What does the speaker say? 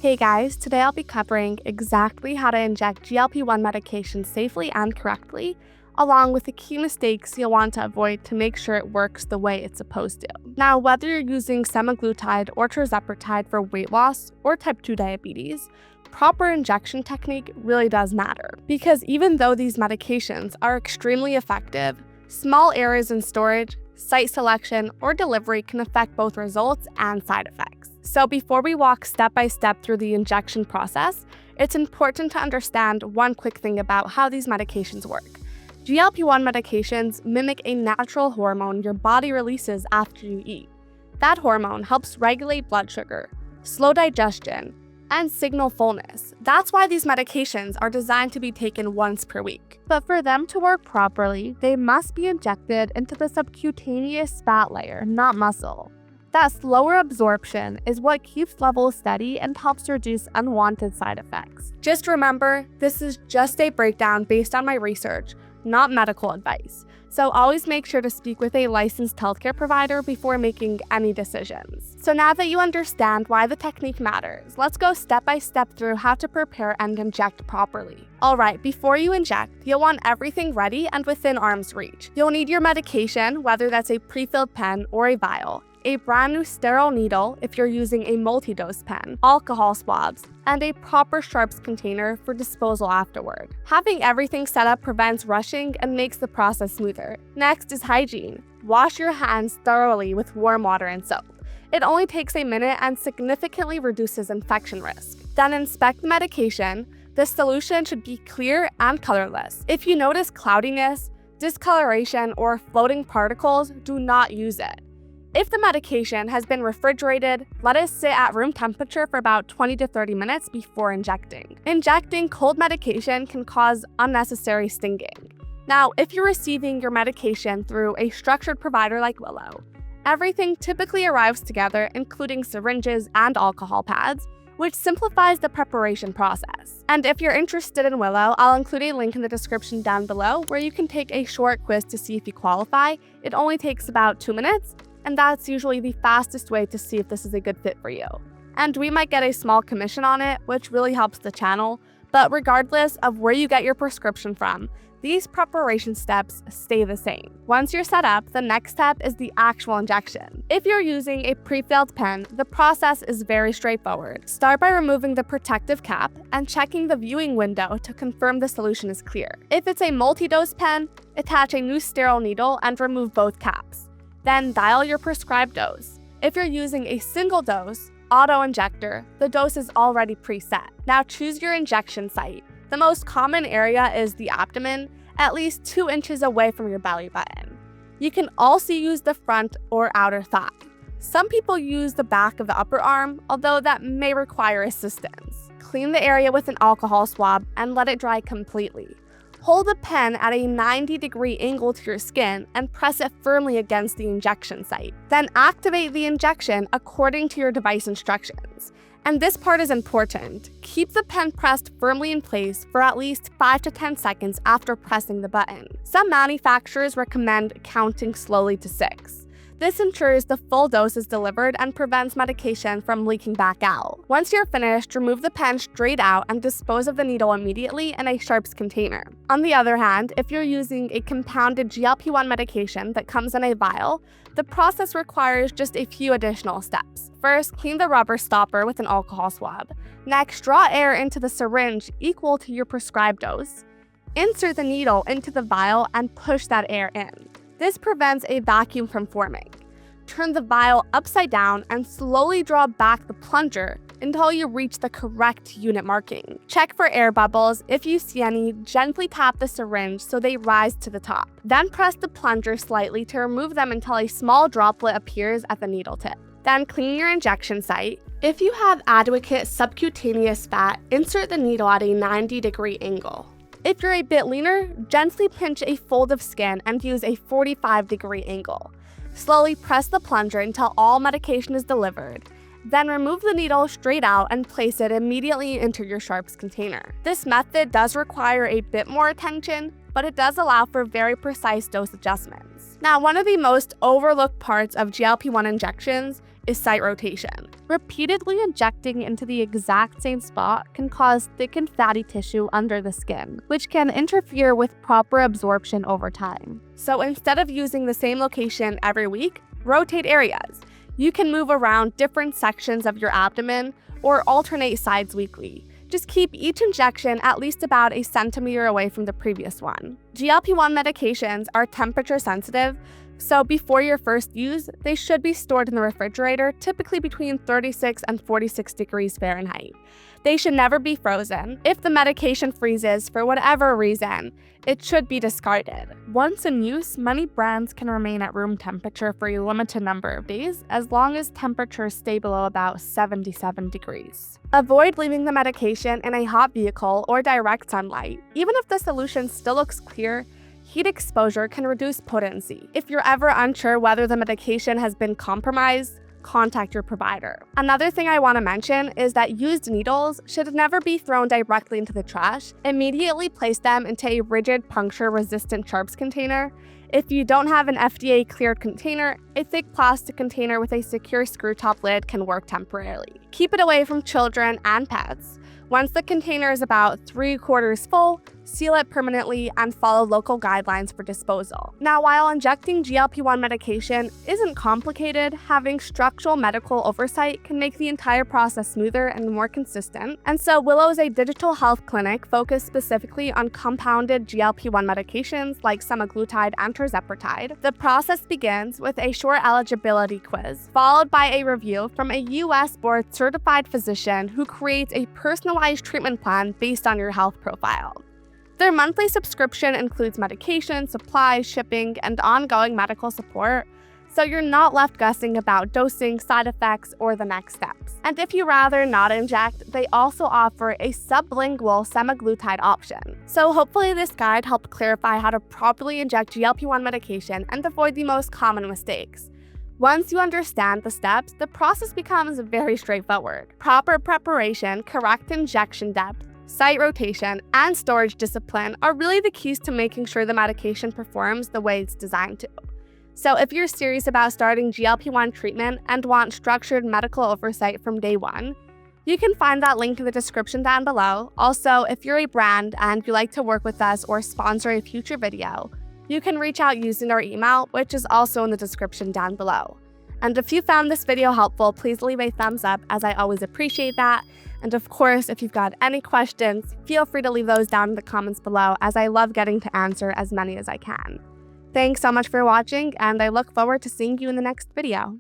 Hey guys, today I'll be covering exactly how to inject GLP-1 medication safely and correctly, along with the key mistakes you'll want to avoid to make sure it works the way it's supposed to. Now, whether you're using semaglutide or tirzepatide for weight loss or type 2 diabetes, proper injection technique really does matter. Because even though these medications are extremely effective, small errors in storage, site selection, or delivery can affect both results and side effects. So before we walk step by step through the injection process, it's important to understand one quick thing about how these medications work. GLP-1 medications mimic a natural hormone your body releases after you eat. That hormone helps regulate blood sugar, slow digestion, and signal fullness. That's why these medications are designed to be taken once per week. But for them to work properly, they must be injected into the subcutaneous fat layer, not muscle. That slower absorption is what keeps levels steady and helps reduce unwanted side effects. Just remember, this is just a breakdown based on my research, not medical advice. So always make sure to speak with a licensed healthcare provider before making any decisions. So now that you understand why the technique matters, let's go step by step through how to prepare and inject properly. Alright, before you inject, you'll want everything ready and within arm's reach. You'll need your medication, whether that's a pre-filled pen or a vial, a brand new sterile needle if you're using a multi-dose pen, alcohol swabs, and a proper sharps container for disposal afterward. Having everything set up prevents rushing and makes the process smoother. Next is hygiene. Wash your hands thoroughly with warm water and soap. It only takes a minute and significantly reduces infection risk. Then inspect the medication. The solution should be clear and colorless. If you notice cloudiness, discoloration, or floating particles, do not use it. If the medication has been refrigerated, let it sit at room temperature for about 20 to 30 minutes before injecting. Injecting cold medication can cause unnecessary stinging. Now, if you're receiving your medication through a structured provider like Willow, everything typically arrives together, including syringes and alcohol pads, which simplifies the preparation process. And if you're interested in Willow, I'll include a link in the description down below where you can take a short quiz to see if you qualify. It only takes about 2 minutes. And that's usually the fastest way to see if this is a good fit for you. And we might get a small commission on it, which really helps the channel, but regardless of where you get your prescription from, these preparation steps stay the same. Once you're set up, the next step is the actual injection. If you're using a pre-filled pen, the process is very straightforward. Start by removing the protective cap and checking the viewing window to confirm the solution is clear. If it's a multi-dose pen, attach a new sterile needle and remove both caps. Then dial your prescribed dose. If you're using a single dose auto-injector, the dose is already preset. Now choose your injection site. The most common area is the abdomen, at least 2 inches away from your belly button. You can also use the front or outer thigh. Some people use the back of the upper arm, although that may require assistance. Clean the area with an alcohol swab and let it dry completely. Hold the pen at a 90-degree angle to your skin and press it firmly against the injection site. Then activate the injection according to your device instructions. And this part is important. Keep the pen pressed firmly in place for at least 5 to 10 seconds after pressing the button. Some manufacturers recommend counting slowly to 6. This ensures the full dose is delivered and prevents medication from leaking back out. Once you're finished, remove the pen straight out and dispose of the needle immediately in a sharps container. On the other hand, if you're using a compounded GLP-1 medication that comes in a vial, the process requires just a few additional steps. First, clean the rubber stopper with an alcohol swab. Next, draw air into the syringe equal to your prescribed dose. Insert the needle into the vial and push that air in. This prevents a vacuum from forming. Turn the vial upside down and slowly draw back the plunger until you reach the correct unit marking. Check for air bubbles. If you see any, gently tap the syringe so they rise to the top. Then press the plunger slightly to remove them until a small droplet appears at the needle tip. Then clean your injection site. If you have adequate subcutaneous fat, insert the needle at a 90-degree angle. If you're a bit leaner, gently pinch a fold of skin and use a 45-degree angle. Slowly press the plunger until all medication is delivered. Then remove the needle straight out and place it immediately into your sharps container. This method does require a bit more attention, but it does allow for very precise dose adjustments. Now, one of the most overlooked parts of GLP-1 injections is site rotation. Repeatedly injecting into the exact same spot can cause thickened fatty tissue under the skin, which can interfere with proper absorption over time. So instead of using the same location every week, rotate areas. You can move around different sections of your abdomen or alternate sides weekly. Just keep each injection at least about a centimeter away from the previous one. GLP-1 medications are temperature sensitive, so before your first use, they should be stored in the refrigerator, typically between 36 and 46 degrees Fahrenheit. They should never be frozen. If the medication freezes for whatever reason, it should be discarded. Once in use, many brands can remain at room temperature for a limited number of days, as long as temperatures stay below about 77 degrees. Avoid leaving the medication in a hot vehicle or direct sunlight. Even if the solution still looks clear, heat exposure can reduce potency. If you're ever unsure whether the medication has been compromised, contact your provider. Another thing I want to mention is that used needles should never be thrown directly into the trash. Immediately place them into a rigid puncture-resistant sharps container. If you don't have an FDA-cleared container, a thick plastic container with a secure screw-top lid can work temporarily. Keep it away from children and pets. Once the container is about 3/4 full, seal it permanently and follow local guidelines for disposal. Now, while injecting GLP-1 medication isn't complicated, having structural medical oversight can make the entire process smoother and more consistent. And so Willow is a digital health clinic focused specifically on compounded GLP-1 medications like semaglutide and tirzepatide. The process begins with a short eligibility quiz, followed by a review from a US board-certified physician who creates a personalized treatment plan based on your health profile. Their monthly subscription includes medication, supplies, shipping, and ongoing medical support, so you're not left guessing about dosing, side effects, or the next steps. And if you rather not inject, they also offer a sublingual semaglutide option. So hopefully this guide helped clarify how to properly inject GLP-1 medication and avoid the most common mistakes. Once you understand the steps, the process becomes very straightforward. Proper preparation, correct injection depth, site rotation, and storage discipline are really the keys to making sure the medication performs the way it's designed to. So if you're serious about starting GLP-1 treatment and want structured medical oversight from day one, you can find that link in the description down below. Also, if you're a brand and you like to work with us or sponsor a future video, you can reach out using our email, which is also in the description down below. And if you found this video helpful, please leave a thumbs up, as I always appreciate that. And of course, if you've got any questions, feel free to leave those down in the comments below, as I love getting to answer as many as I can. Thanks so much for watching, and I look forward to seeing you in the next video.